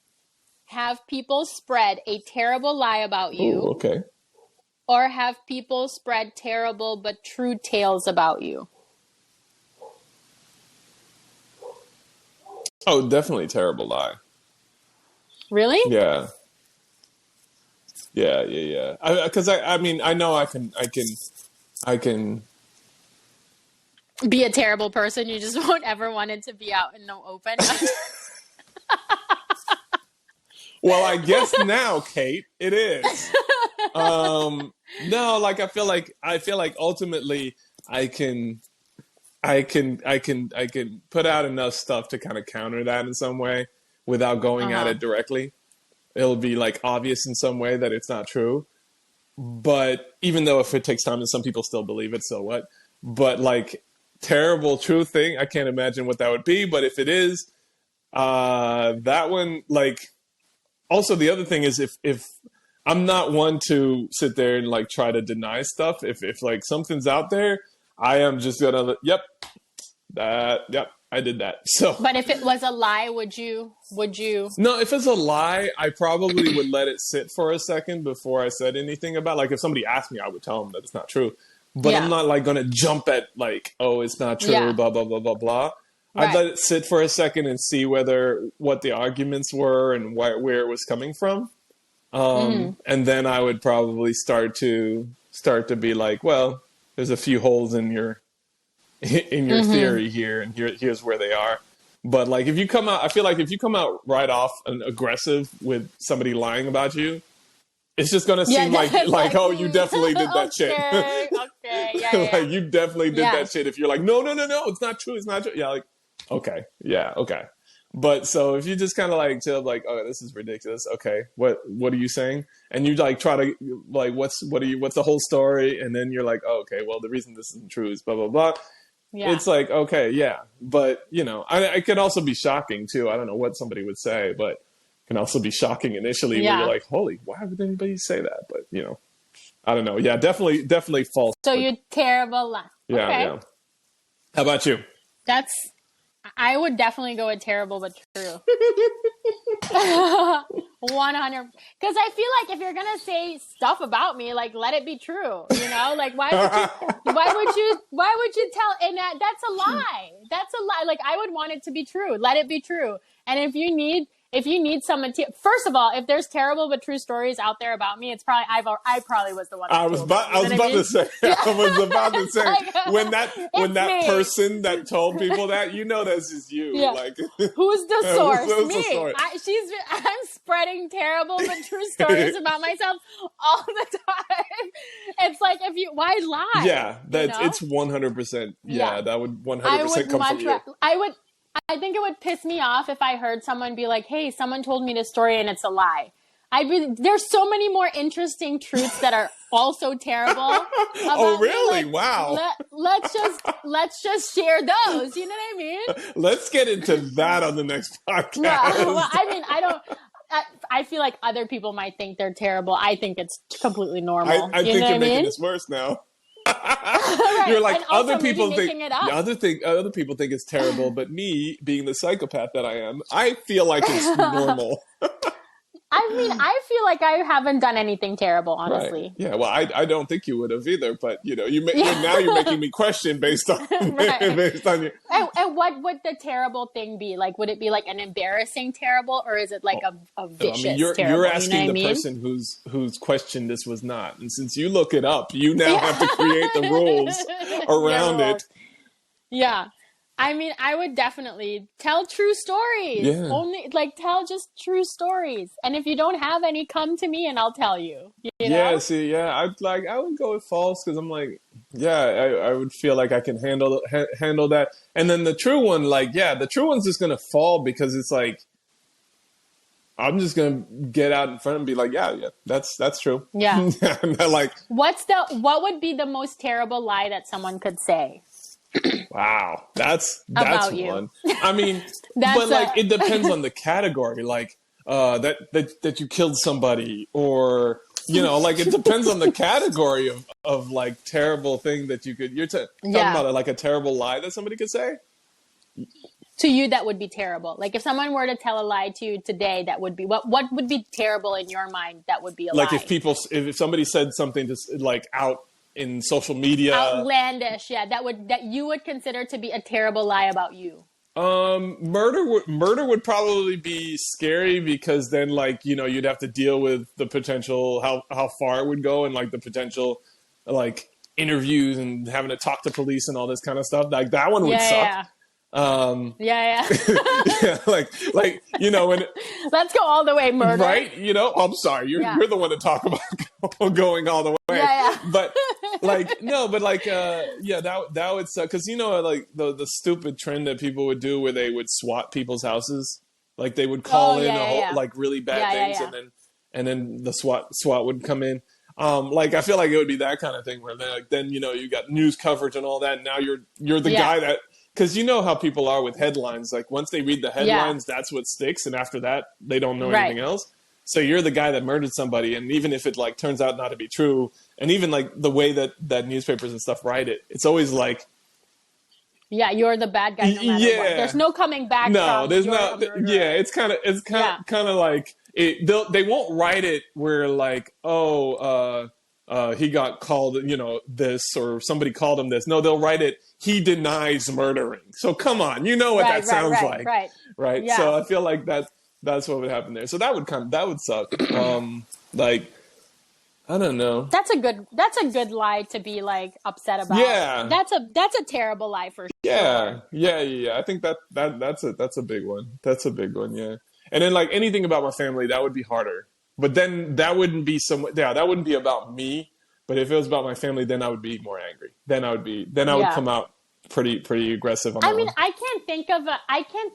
Speaker 1: have people spread a terrible lie about you?
Speaker 2: Ooh, okay.
Speaker 1: Or have people spread terrible but true tales about you?
Speaker 2: Oh, definitely terrible lie.
Speaker 1: Really?
Speaker 2: Yeah. Yeah. Because I mean, I know I can
Speaker 1: be a terrible person. You just won't ever want it to be out in the open.
Speaker 2: Well, I guess now, Kate, it is. No, I feel like ultimately I can put out enough stuff to kind of counter that in some way without going at it directly. It'll be obvious in some way that it's not true. But even though if it takes time and some people still believe it, so what? But terrible true thing, I can't imagine what that would be. But if it is, that one, also the other thing is if I'm not one to sit there and try to deny stuff. If something's out there, I am just gonna, yep, I did that. So,
Speaker 1: but if it was a lie, would you?
Speaker 2: No, if it's a lie, I probably would let it sit for a second before I said anything about. If somebody asked me, I would tell them that it's not true. But I'm not going to jump at oh, it's not true, blah blah blah blah blah. Right. I'd let it sit for a second and see what the arguments were and where it was coming from, and then I would probably start to be well, there's a few holes in your theory here, and here's where they are. But if you come out, I feel if you come out right off and aggressive with somebody lying about you, it's just gonna seem oh, you definitely did that shit.
Speaker 1: Okay, yeah.
Speaker 2: You definitely did that shit. If you're no, it's not true, it's not true. Yeah, Okay. Yeah. Okay. But so if you just kind of like chill, like, oh, this is ridiculous. Okay, what are you saying? And you like try to like, what's the whole story? And then you're like, oh, okay, well, the reason this isn't true is blah blah blah.
Speaker 1: Yeah.
Speaker 2: It's like, okay, yeah, but you know, it could also be shocking too. I don't know what somebody would say, but it can also be shocking initially where you're like, holy, why would anybody say that? But you know, I don't know. Yeah, definitely false.
Speaker 1: So you're terrible lie.
Speaker 2: Yeah,
Speaker 1: okay.
Speaker 2: yeah. How about you?
Speaker 1: I would definitely go with terrible but true. 100. Because I feel like if you're gonna say stuff about me, like let it be true. You know, like why would you tell? And that's a lie. That's a lie. Like I would want it to be true. Let it be true. And if you need someone to, first of all, if there's terrible but true stories out there about me, it's probably I probably was the one.
Speaker 2: I was about to say like, when that person that told people that, you know, that's just you.
Speaker 1: Yeah.
Speaker 2: Like
Speaker 1: who's the source?
Speaker 2: who's
Speaker 1: Me.
Speaker 2: the source?
Speaker 1: I'm spreading terrible but true stories about myself all the time. It's like why lie?
Speaker 2: Yeah, it's 100%. Yeah, that would 100% come from you.
Speaker 1: I think it would piss me off if I heard someone be like, hey, someone told me this story and it's a lie. There's so many more interesting truths that are also terrible.
Speaker 2: Oh, really?
Speaker 1: Like,
Speaker 2: wow.
Speaker 1: Let's just share those. You know what I mean?
Speaker 2: Let's get into that on the next podcast.
Speaker 1: Well, I mean, I feel like other people might think they're terrible. I think it's completely normal.
Speaker 2: I think you're making this worse now. Right. You're like, other people think other people think it's terrible, but me being the psychopath that I am, I feel like it's normal.
Speaker 1: I mean, I feel like I haven't done anything terrible, honestly.
Speaker 2: Right. Yeah, well, I don't think you would have either, but you know, now you're making me question based on based on you.
Speaker 1: And what would the terrible thing be? Like, would it be like an embarrassing terrible, or is it like a vicious terrible?
Speaker 2: You're asking the person whose question this was not, and since you look it up, you now have to create the rules around it.
Speaker 1: Yeah. I mean, I would definitely tell true stories.
Speaker 2: Yeah.
Speaker 1: Only tell just true stories. And if you don't have any, come to me and I'll tell you. You know?
Speaker 2: Yeah, see, yeah, I would go with false because I'm like, yeah, I would feel like I can handle that. And then the true one, the true one's just gonna fall because it's like I'm just gonna get out in front and be like, yeah, that's true.
Speaker 1: Yeah.
Speaker 2: Like,
Speaker 1: what would be the most terrible lie that someone could say?
Speaker 2: Wow, that's
Speaker 1: about
Speaker 2: one.
Speaker 1: You.
Speaker 2: I mean, but it depends on the category. Like that you killed somebody, or you know, like it depends on the category of like terrible thing that you could. You're talking about like a terrible lie that somebody could say
Speaker 1: to you. That would be terrible. Like if someone were to tell a lie to you today, that would be what would be terrible in your mind? That would be a lie.
Speaker 2: Like if somebody said something just like out in social media,
Speaker 1: outlandish, that you would consider to be a terrible lie about you.
Speaker 2: Murder would probably be scary because then like, you know, you'd have to deal with the potential how far it would go and like the potential like interviews and having to talk to police and all this kind of stuff. Like that one would suck.
Speaker 1: Yeah.
Speaker 2: like you know, when
Speaker 1: let's go all the way, murder.
Speaker 2: Right? You know, I'm sorry, you're the one to talk about going all the way.
Speaker 1: Yeah.
Speaker 2: But like no, but like that would suck because you know like the stupid trend that people would do where they would SWAT people's houses, like they would call like really bad things and then the SWAT would come in. Like I feel like it would be that kind of thing where then you know you got news coverage and all that. And now you're the guy that. Because you know how people are with headlines. Like, once they read the headlines, that's what sticks. And after that, they don't know anything else. So you're the guy that murdered somebody. And even if it, like, turns out not to be true, and even, like, the way that newspapers and stuff write it, it's always like...
Speaker 1: Yeah, you're the bad guy no matter what. There's no coming back from
Speaker 2: there's not... Yeah, it's kind of like... They won't write it where, like, he got called, you know, this, or somebody called him this. No, they'll write it, he denies murdering. So come on, you know what that sounds like. Right. Yeah. So I feel like that's what would happen there. So that would suck. Like, I don't know.
Speaker 1: That's a good lie to be like upset about.
Speaker 2: Yeah.
Speaker 1: That's a terrible lie for sure.
Speaker 2: Yeah. I think that's a big one. That's a big one, yeah. And then like anything about my family, that would be harder. But then that wouldn't be that wouldn't be about me. But if it was about my family, then I would be more angry. Then I would come out pretty aggressive on that one.
Speaker 1: I can't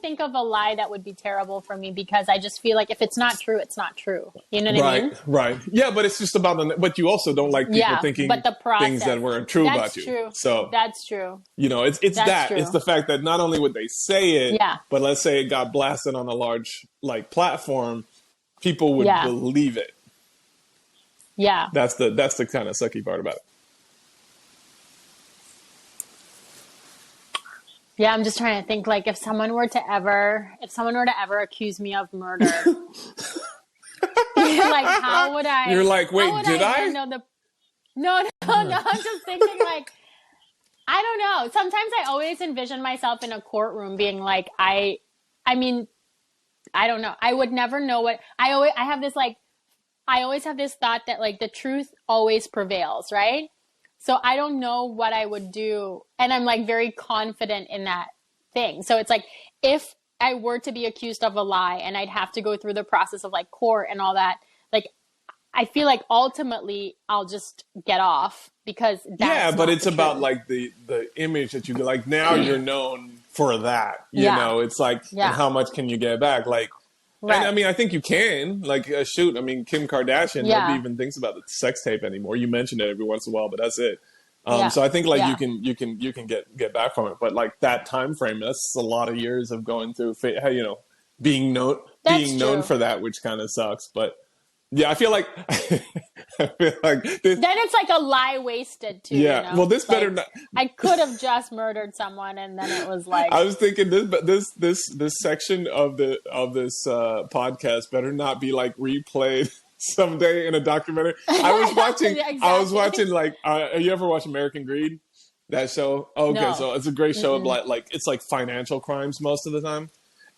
Speaker 1: think of a lie that would be terrible for me, because I just feel like if it's not true, it's not true. You know what I mean?
Speaker 2: Right. Yeah, but it's just about but you also don't like people thinking
Speaker 1: but the process,
Speaker 2: things that weren't true about you.
Speaker 1: True.
Speaker 2: So
Speaker 1: that's true.
Speaker 2: You know, it's that.
Speaker 1: True.
Speaker 2: It's the fact that not only would they say it, but let's say it got blasted on a large platform, people would believe it.
Speaker 1: Yeah.
Speaker 2: That's the kind of sucky part about it.
Speaker 1: Yeah, I'm just trying to think, like, if someone were to ever accuse me of murder, like, how would I?
Speaker 2: You're like, wait, did I?
Speaker 1: No. I'm just thinking, like, I don't know. Sometimes I always envision myself in a courtroom being like, I mean, I don't know. I would never know what I always have this thought that, like, the truth always prevails, right? So I don't know what I would do. And I'm, like, very confident in that thing. So it's like, if I were to be accused of a lie and I'd have to go through the process of, like, court and all that, like, I feel like ultimately I'll just get off, because that's
Speaker 2: but it's about, like, the image that you get. Like, now you're known for that. You know, it's like, and how much can you get back? Like, right. And I mean, I think you can. Like, shoot, I mean, Kim Kardashian nobody even thinks about the sex tape anymore. You mention it every once in a while, but that's it. So I think, like, you can get back from it. But, like, that time frame, that's a lot of years of going through, you know, being known for that, which kind of sucks. But yeah, I feel like this,
Speaker 1: then it's like a lie wasted too.
Speaker 2: Yeah,
Speaker 1: you know?
Speaker 2: Well, this
Speaker 1: like,
Speaker 2: better not.
Speaker 1: I could have just murdered someone, and then it was like,
Speaker 2: I was thinking this section of this podcast better not be, like, replayed someday in a documentary. I was watching. Exactly. I was watching, like, you ever watch American Greed? That show? Okay, no. So it's a great show of, like it's like financial crimes most of the time.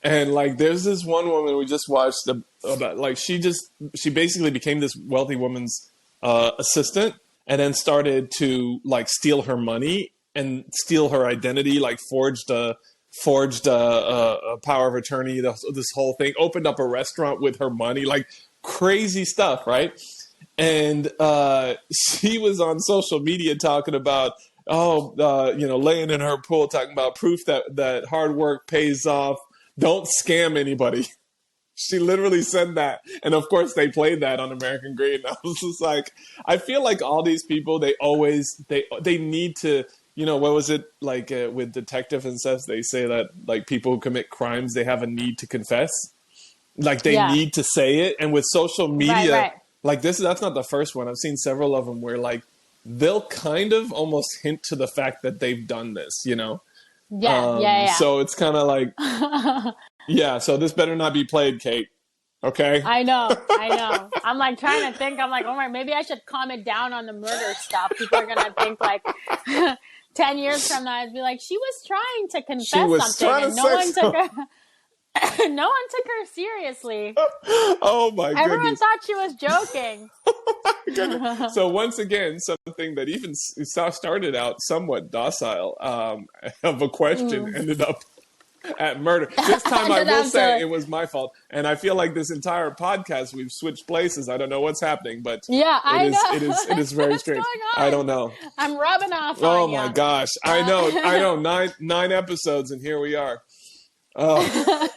Speaker 2: And, like, there's this one woman we just watched about, like, she basically became this wealthy woman's assistant, and then started to, like, steal her money and steal her identity, like, forged a power of attorney, this whole thing, opened up a restaurant with her money, like, crazy stuff, right? And she was on social media talking about, you know, laying in her pool, talking about proof that hard work pays off. Don't scam anybody. She literally said that. And of course they played that on American Greed. And I was just like, I feel like all these people, they need to, you know, what was it like with Detective and stuff? They say that, like, people who commit crimes, they have a need to confess. Like, they need to say it. And with social media, like, that's not the first one. I've seen several of them where, like, they'll kind of almost hint to the fact that they've done this, you know? Yeah. So it's kind of like, so this better not be played, Kate. Okay.
Speaker 1: I know. I'm, like, trying to think. I'm like, oh my, maybe I should calm it down on the murder stuff. People are gonna think, like, 10 years from now, I'd be like, she was trying to confess something, and no one took her seriously.
Speaker 2: Oh my goodness.
Speaker 1: Everyone thought she was joking.
Speaker 2: So once again, something that even started out somewhat docile of a question ended up at murder. This time I will say it was my fault. And I feel like this entire podcast, we've switched places. I don't know what's happening, but it is very strange. I don't know.
Speaker 1: I'm rubbing off on
Speaker 2: Oh my gosh. I know. Nine episodes and here we are. Oh.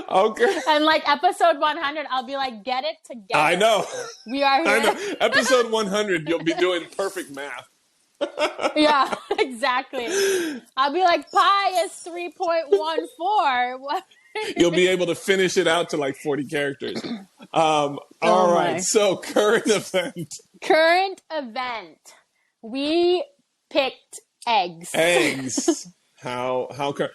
Speaker 2: Okay.
Speaker 1: And, like, episode 100, I'll be like, get it together.
Speaker 2: I know.
Speaker 1: We are here.
Speaker 2: I know. Episode 100, you'll be doing perfect math.
Speaker 1: Yeah, exactly. I'll be like, pi is 3.14.
Speaker 2: You'll be able to finish it out to, like, 40 characters. All right. So, current event.
Speaker 1: Current event. We picked eggs.
Speaker 2: Eggs. How current?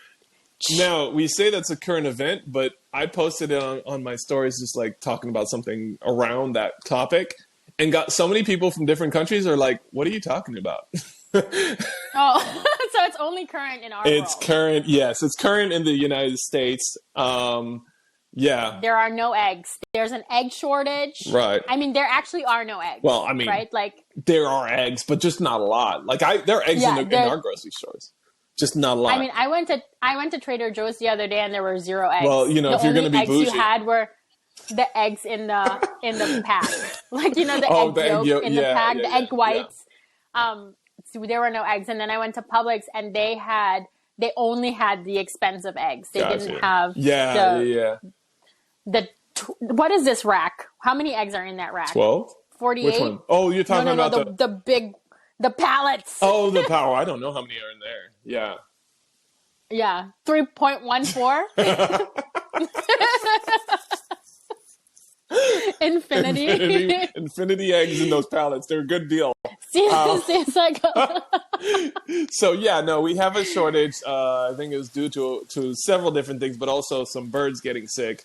Speaker 2: Now, we say that's a current event, but I posted it on my stories just, like, talking about something around that topic, and got so many people from different countries are like, what are you talking about?
Speaker 1: So it's only current in our world.
Speaker 2: It's current, yes. It's current in the United States. Yeah.
Speaker 1: There are no eggs. There's an egg shortage.
Speaker 2: Right.
Speaker 1: I mean, there actually are no eggs.
Speaker 2: Well, I mean,
Speaker 1: right? Like,
Speaker 2: there are eggs, but just not a lot. Like, there are eggs in our grocery stores. Just not a lot.
Speaker 1: I mean, I went to Trader Joe's the other day and there were 0 eggs.
Speaker 2: Well, you know, if you're going to be bougie,
Speaker 1: the eggs you had were the eggs in the pack, like, you know, the egg yolk in the pack, the egg whites. there were no eggs. And then I went to Publix, and they only had the expensive eggs. They didn't have what is this rack? How many eggs are in that rack?
Speaker 2: 12?
Speaker 1: 48?
Speaker 2: Which one? Oh, you're talking about
Speaker 1: the big, the pallets.
Speaker 2: Oh, the power. I don't know how many are in there. Yeah.
Speaker 1: Yeah. 3.14.
Speaker 2: Infinity eggs in those pallets. They're a good deal.
Speaker 1: Seems like
Speaker 2: So yeah, no, we have a shortage. I think it was due to several different things, but also some birds getting sick.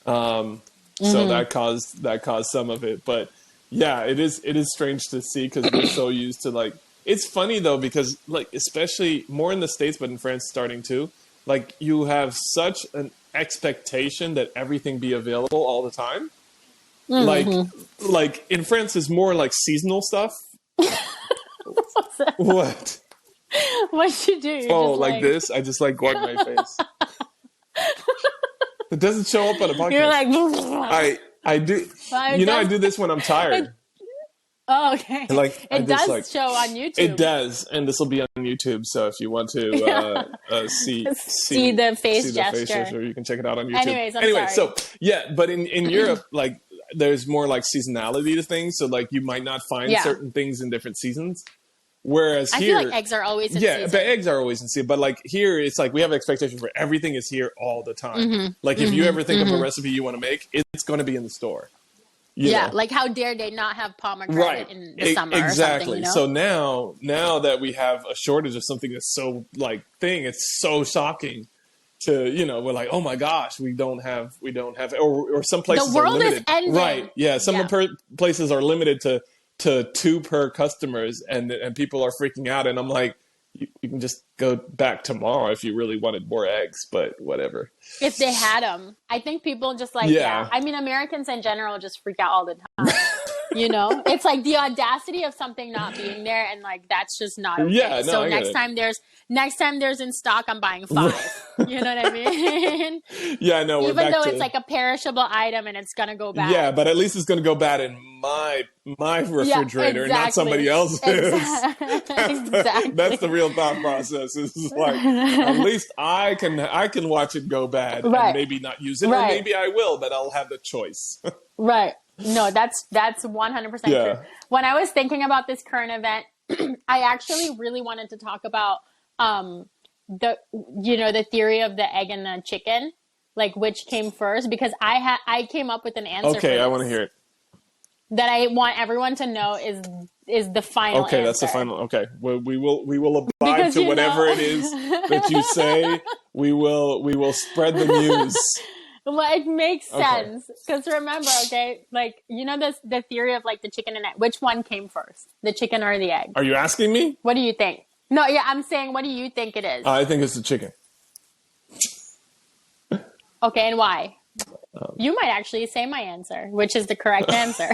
Speaker 2: So that caused some of it. But yeah, it is strange to see because we're so used to like. It's funny though because like especially more in the States, but in France starting too. Like you have such an expectation that everything be available all the time. Like in France is more like seasonal stuff.
Speaker 1: What's that?
Speaker 2: What?
Speaker 1: What'd you do?
Speaker 2: Like this? I just like guard my face. It doesn't show up on a podcast.
Speaker 1: You're like
Speaker 2: I do. I do this when I'm tired.
Speaker 1: Oh, okay.
Speaker 2: Like
Speaker 1: it does show on YouTube.
Speaker 2: It does, and this will be on YouTube. So if you want to see
Speaker 1: the face gesture,
Speaker 2: you can check it out on YouTube.
Speaker 1: Anyway,
Speaker 2: so yeah, but in Europe, like there's more like seasonality to things. So like you might not find certain things in different seasons. Whereas here,
Speaker 1: I feel like eggs are always in season.
Speaker 2: But eggs are always in season. But like here, it's like we have expectations for everything is here all the time. Like if you ever think of a recipe you want to make, it's going to be in the store. You know?
Speaker 1: Like how dare they not have pomegranate in the summer?
Speaker 2: Exactly.
Speaker 1: Or something,
Speaker 2: So now that we have a shortage of something that's so like it's so shocking to we're like, oh my gosh, we don't have or some places
Speaker 1: the world
Speaker 2: are limited.
Speaker 1: Is ending.
Speaker 2: Right. Yeah. Some places are limited to 2 per customers and people are freaking out, and I'm like, you can just go back tomorrow if you really wanted more eggs, but whatever.
Speaker 1: If they had them. I think people just like, I mean, Americans in general just freak out all the time. It's like the audacity of something not being there, and like that's just not okay.
Speaker 2: Yeah, no,
Speaker 1: so next time there's in stock, I'm buying 5. You know what I mean?
Speaker 2: Yeah, no.
Speaker 1: Even though it's like a perishable item and it's gonna go bad.
Speaker 2: Yeah, but at least it's gonna go bad in my refrigerator, not somebody else's.
Speaker 1: Exactly.
Speaker 2: That's the real thought process. It's like at least I can watch it go bad and maybe not use it, or maybe I will, but I'll have the choice.
Speaker 1: Right. No, that's 100% true. When I was thinking about this current event, I actually really wanted to talk about the theory of the egg and the chicken, like which came first, because I came up with an answer.
Speaker 2: Okay, I want to hear it.
Speaker 1: That I want everyone to know is the final answer.
Speaker 2: Okay, that's the final. Okay, well, we will abide to whatever it is that you say. We will spread the news.
Speaker 1: Well, it makes sense because remember, like the theory of like the chicken and egg. Which one came first, the chicken or the egg?
Speaker 2: Are you asking me?
Speaker 1: What do you think? No, yeah, I'm saying, what do you think it is?
Speaker 2: I think it's the chicken.
Speaker 1: Okay, and why? You might actually say my answer, which is the correct answer.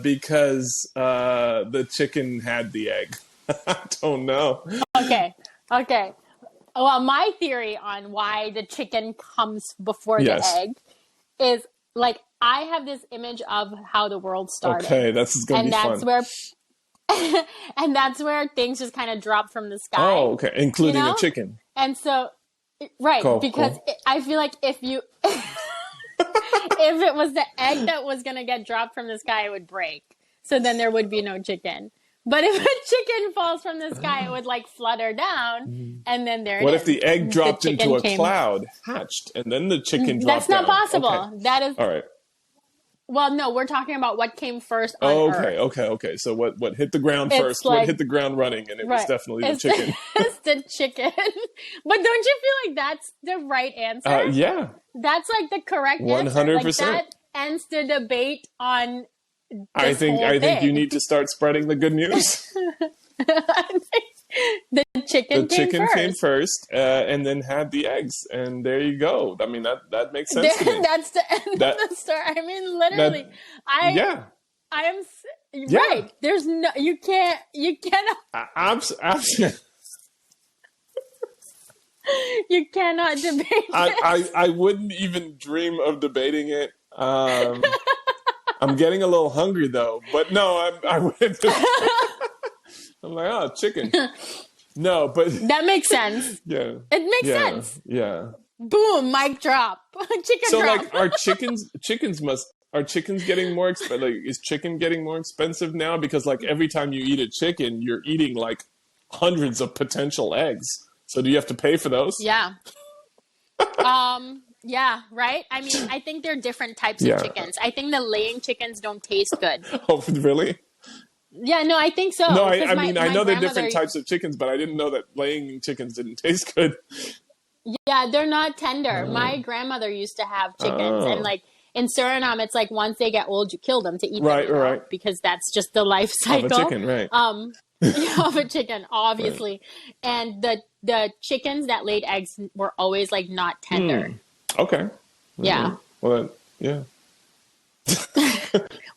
Speaker 2: Because the chicken had the egg. I don't know.
Speaker 1: Okay. Well, my theory on why the chicken comes before the egg is like I have this image of how the world started.
Speaker 2: Okay, that's going to be fun.
Speaker 1: And that's where things just kind of drop from the sky.
Speaker 2: Oh, okay, including the chicken.
Speaker 1: And so, because I feel like if it was the egg that was going to get dropped from the sky, it would break. So then there would be no chicken. But if a chicken falls from the sky, it would like flutter down, and then there it is.
Speaker 2: What if the egg dropped into a cloud, hatched, and then the chicken dropped
Speaker 1: That's not
Speaker 2: down?
Speaker 1: possible.
Speaker 2: Okay.
Speaker 1: That is...
Speaker 2: All right.
Speaker 1: Well, no, we're talking about what came first on Earth.
Speaker 2: Okay. So what hit the ground first?
Speaker 1: Like,
Speaker 2: what hit the ground running? And it was definitely the chicken.
Speaker 1: It's the chicken. But don't you feel like that's the right answer?
Speaker 2: Yeah.
Speaker 1: That's like the correct
Speaker 2: 100%.
Speaker 1: answer. Like that ends the debate on
Speaker 2: I think you need to start spreading the good news.
Speaker 1: The chicken
Speaker 2: came first, and then had the eggs, and there you go. I mean that makes sense to me.
Speaker 1: That's the end of the story. I mean, literally, I am right. There's no, you cannot. You cannot debate this.
Speaker 2: I wouldn't even dream of debating it. I'm getting a little hungry though. But no, I went to, I'm like, oh, chicken. No, but
Speaker 1: that makes sense.
Speaker 2: Yeah.
Speaker 1: It makes sense.
Speaker 2: Yeah.
Speaker 1: Boom, mic drop. Chicken
Speaker 2: so
Speaker 1: drop.
Speaker 2: like are chickens getting more expensive? Like, is chicken getting more expensive now? Because like every time you eat a chicken, you're eating like hundreds of potential eggs. So do you have to pay for those?
Speaker 1: Yeah. Yeah, right? I mean, I think there are different types of chickens. I think the laying chickens don't taste good.
Speaker 2: Oh, really?
Speaker 1: Yeah, no, I think so.
Speaker 2: No, I mean, I know there are different types of chickens, but I didn't know that laying chickens didn't taste good.
Speaker 1: Yeah, they're not tender. My grandmother used to have chickens, and like in Suriname, it's like once they get old, you kill them to eat them, right? Because that's just the life cycle
Speaker 2: of a chicken, right?
Speaker 1: Of a chicken, obviously. Right. And the chickens that laid eggs were always like not tender.
Speaker 2: Okay.
Speaker 1: Yeah.
Speaker 2: Well, yeah.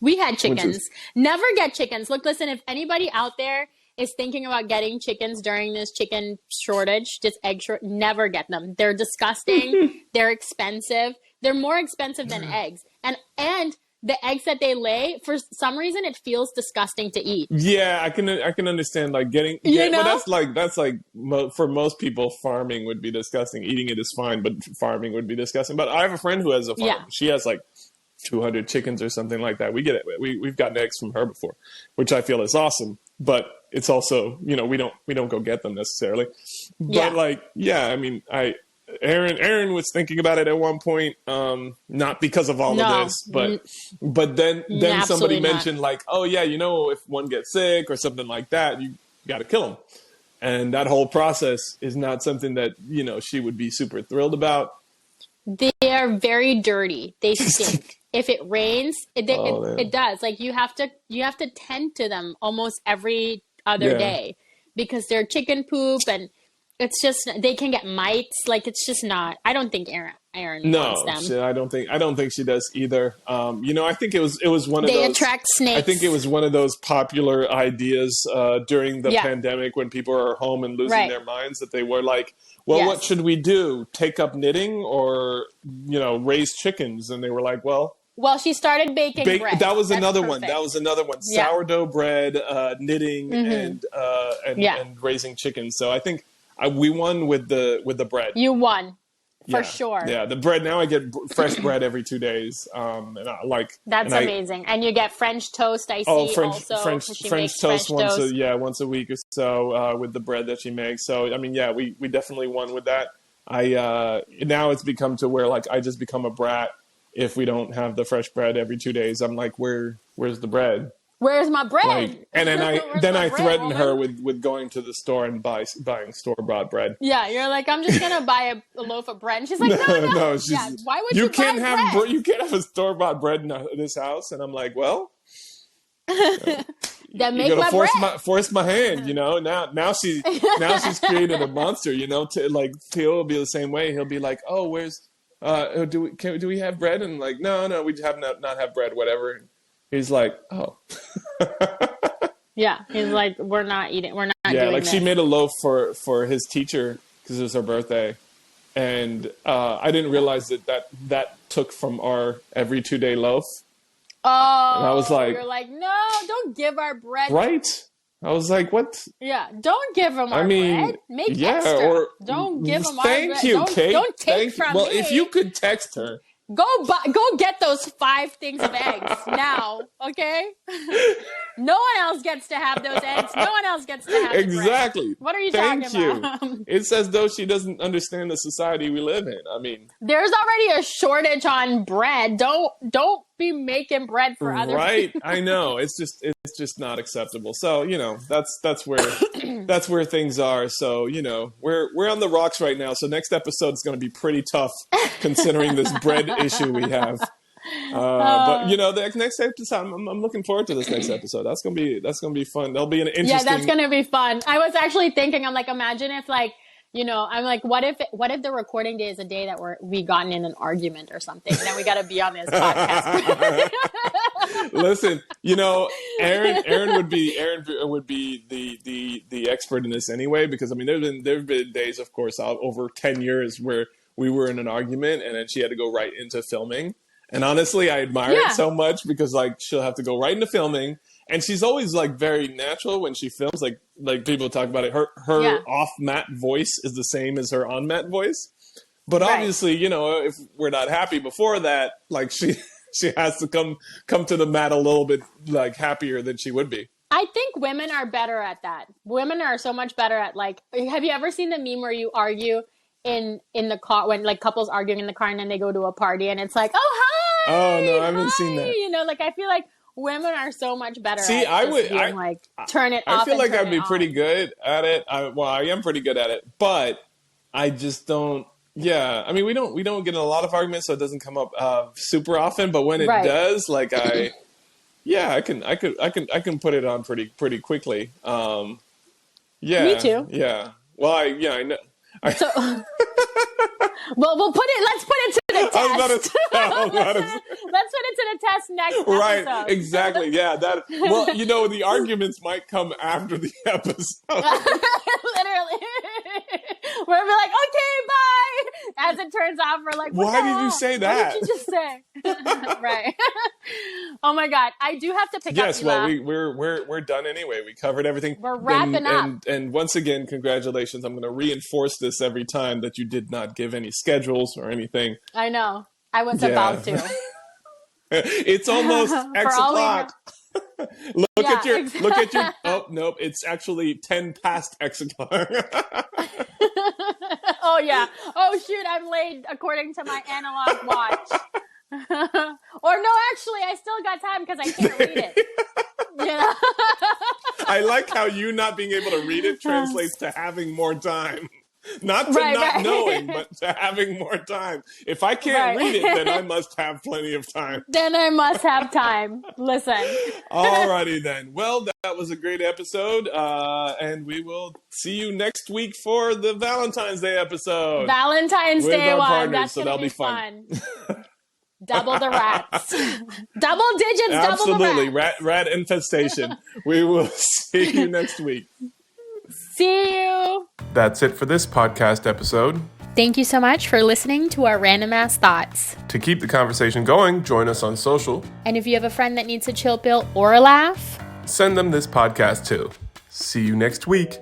Speaker 1: We had chickens. Never get chickens. Look, listen, if anybody out there is thinking about getting chickens during this chicken shortage, this egg shortage, never get them. They're disgusting. They're expensive. They're more expensive than eggs. And the eggs that they lay, for some reason, it feels disgusting to eat.
Speaker 2: Yeah, I can understand like getting.
Speaker 1: You know?
Speaker 2: Well, that's like for most people, farming would be disgusting. Eating it is fine, but farming would be disgusting. But I have a friend who has a farm. Yeah. She has like 200 chickens or something like that. We get it. We've gotten eggs from her before, which I feel is awesome. But it's also, we don't go get them necessarily. But I mean, Aaron was thinking about it at one point, not because of all of this, but then somebody mentioned like, oh yeah, if one gets sick or something like that, you got to kill them. And that whole process is not something that, she would be super thrilled about.
Speaker 1: They are very dirty. They stink. If it rains, it does. Like you have to tend to them almost every other day because they're chicken poop and it's just, they can get mites. Like it's just not, I don't think Aaron wants them.
Speaker 2: I don't think she does either. I think it was one of those.
Speaker 1: They attract snakes.
Speaker 2: I think it was one of those popular ideas during the pandemic when people are home and losing their minds that they were like, well, what should we do? Take up knitting or, raise chickens? And they were like, well,
Speaker 1: she started baking bread.
Speaker 2: That was another one. Sourdough bread, knitting, and raising chickens. So I think we won with the bread.
Speaker 1: You won. For sure.
Speaker 2: Yeah, the bread. Now I get fresh bread every 2 days. And I like
Speaker 1: that's amazing. And you get French toast. I see.
Speaker 2: French toast once a week or so with the bread that she makes. So I mean, we definitely won with that. Now it's become to where like I just become a brat if we don't have the fresh bread every 2 days. I'm like, where's the bread?
Speaker 1: Where's my bread?
Speaker 2: Like, and then I threaten her with going to the store and buying store-bought bread.
Speaker 1: Yeah, you're like, I'm just gonna buy a loaf of bread. And she's like, no. Why would you
Speaker 2: can't
Speaker 1: buy
Speaker 2: have
Speaker 1: bread?
Speaker 2: You can't have a store-bought bread in this house. And I'm like, well,
Speaker 1: then make my bread.
Speaker 2: Force my hand. Now she's created a monster. To like Theo will be the same way. He'll be like, oh, where's do we have bread? And like, no, we have not have bread. Whatever. He's like, oh.
Speaker 1: Yeah, he's like, we're not eating. We're not doing
Speaker 2: like
Speaker 1: this.
Speaker 2: She made a loaf for his teacher because it was her birthday. And I didn't realize that took from our every 2 day loaf.
Speaker 1: Oh.
Speaker 2: And I was like.
Speaker 1: You're like, no, don't give our bread.
Speaker 2: Right? I was like, what?
Speaker 1: Yeah, don't give them our bread. Make extra.
Speaker 2: Or,
Speaker 1: don't give them our bread.
Speaker 2: Thank you, Kate.
Speaker 1: Don't take from me.
Speaker 2: Well, if you could text her.
Speaker 1: Go get those 5 things of eggs now, okay? No one else gets to have those eggs. No one else gets to have
Speaker 2: exactly.
Speaker 1: Bread. What are you
Speaker 2: talking
Speaker 1: about?
Speaker 2: It's as though she doesn't understand the society we live in. I mean,
Speaker 1: there's already a shortage on bread. Don't be making bread for other people.
Speaker 2: I know. It's just not acceptable. So, that's where things are. So, we're on the rocks right now. So next episode is going to be pretty tough considering this bread issue we have. But the next episode, I'm looking forward to this next episode. That's gonna be fun. There'll be an interesting.
Speaker 1: Yeah, that's gonna be fun. I was actually thinking, I'm like, imagine if like, I'm like, what if the recording day is a day that we gotten in an argument or something, and then we got to be on this podcast.
Speaker 2: Listen, Aaron would be the expert in this anyway, because I mean, there've been days, of course, over 10 years where we were in an argument and then she had to go right into filming. And honestly, I admire it so much because like she'll have to go right into filming, and she's always like very natural when she films. Like people talk about it. Her off mat voice is the same as her on mat voice. But obviously, you know, if we're not happy before that, like she has to come to the mat a little bit like happier than she would be.
Speaker 1: I think women are better at that. Women are so much better at like. Have you ever seen the meme where you argue in the car when like couples arguing in the car and then they go to a party and it's like, oh hi.
Speaker 2: Oh no, I haven't seen that.
Speaker 1: You know, like I feel like women are so much better.
Speaker 2: See,
Speaker 1: at like turn it off.
Speaker 2: I feel like I'd be pretty good at it. I am pretty good at it, but I just don't. Yeah, I mean, we don't get in a lot of arguments, so it doesn't come up super often. But when it does, like I can put it on pretty quickly. Yeah,
Speaker 1: me too.
Speaker 2: Yeah, well, I know.
Speaker 1: So, well, let's put it to the test.
Speaker 2: Let's put
Speaker 1: it to the test next episode.
Speaker 2: Right, exactly. Yeah, well, you know, the arguments might come after the episode.
Speaker 1: Literally. We'll be like, okay, bye. As it turns out, we're like,
Speaker 2: why did you say that?
Speaker 1: What did you just say? Right. Oh my God. I do have to pick up.
Speaker 2: Yes, well, we're done anyway. We covered everything.
Speaker 1: We're wrapping up.
Speaker 2: And once again, congratulations. I'm going to reinforce this every time that you did not give any schedules or anything.
Speaker 1: I know. I was about to.
Speaker 2: It's almost X o'clock. Look at your. Oh nope! It's actually 10 past X o'clock.
Speaker 1: Oh yeah. Oh shoot! I'm late according to my analog watch. Or no, actually, I still got time because I can't read it. Yeah.
Speaker 2: I like how you not being able to read it translates to having more time. Not to not knowing, but to having more time. If I can't read it, then I must have plenty of time.
Speaker 1: Then I must have time. Listen.
Speaker 2: Alrighty then. Well, that was a great episode. And we will see you next week for the Valentine's Day episode.
Speaker 1: Valentine's Day one.
Speaker 2: Partners,
Speaker 1: that's
Speaker 2: so that'll be fun.
Speaker 1: Double the rats. Double digits,
Speaker 2: Absolutely.
Speaker 1: Double the rats.
Speaker 2: Rat infestation. We will see you next week.
Speaker 1: See you.
Speaker 2: That's it for this podcast episode.
Speaker 1: Thank you so much for listening to our random ass thoughts.
Speaker 2: To keep the conversation going, join us on social.
Speaker 1: And if you have a friend that needs a chill pill or a laugh,
Speaker 2: send them this podcast too. See you next week.